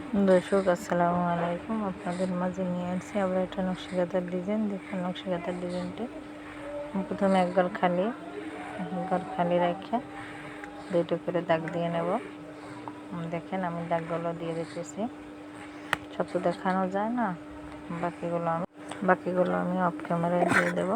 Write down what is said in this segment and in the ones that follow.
দর্শক আসসালামু আলাইকুম, আপনাদের মাঝে নিয়ে আসছি আবার একটা নকশি কাঁথার ডিজাইন। দেখুন নকশি কাঁথার ডিজাইনটি প্রথমে একবার খালি রেখে দুটো করে দাগ দিয়ে নেব। দেখেন আমি দাগগুলো দিয়ে দিতেছি, সব তো দেখানো যায় না, বাকিগুলো আমি অফ ক্যামেরায় দিয়ে দেব।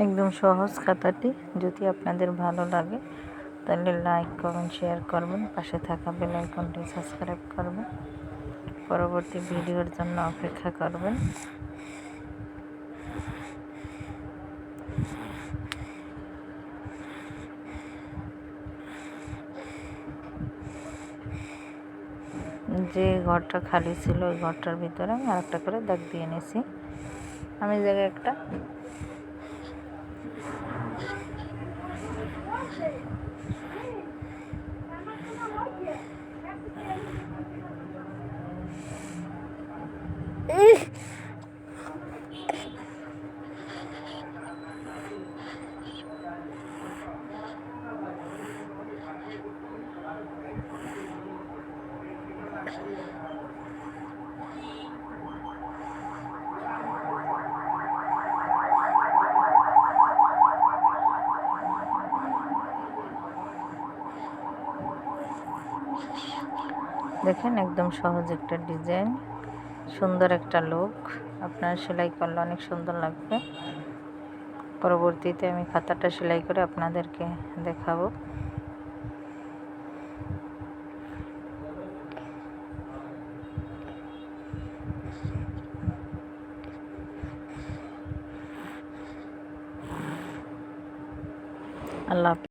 একদম সহজ খাতাটি, যদি আপনাদের ভালো লাগে তাহলে লাইক কমেন্ট শেয়ার করবেন, পাশে থাকা বেল আইকনটি সাবস্ক্রাইব করবেন, পরবর্তী ভিডিওর জন্য অপেক্ষা করবেন। যে ঘরটা খালি ছিল ওই ঘরটার ভিতরে আমি আরেকটা করে দাগ দিয়ে নিয়েছি। আমি জায়গায় একটা দেখেন একদম সহজ একটা ডিজাইন, সুন্দর একটা লুক। আপনারা সেলাই করলে অনেক সুন্দর লাগবে। পরবর্তীতে আমি খাতাটা সেলাই করে আপনাদেরকে দেখাবো। আল্লাহ হাফেজ।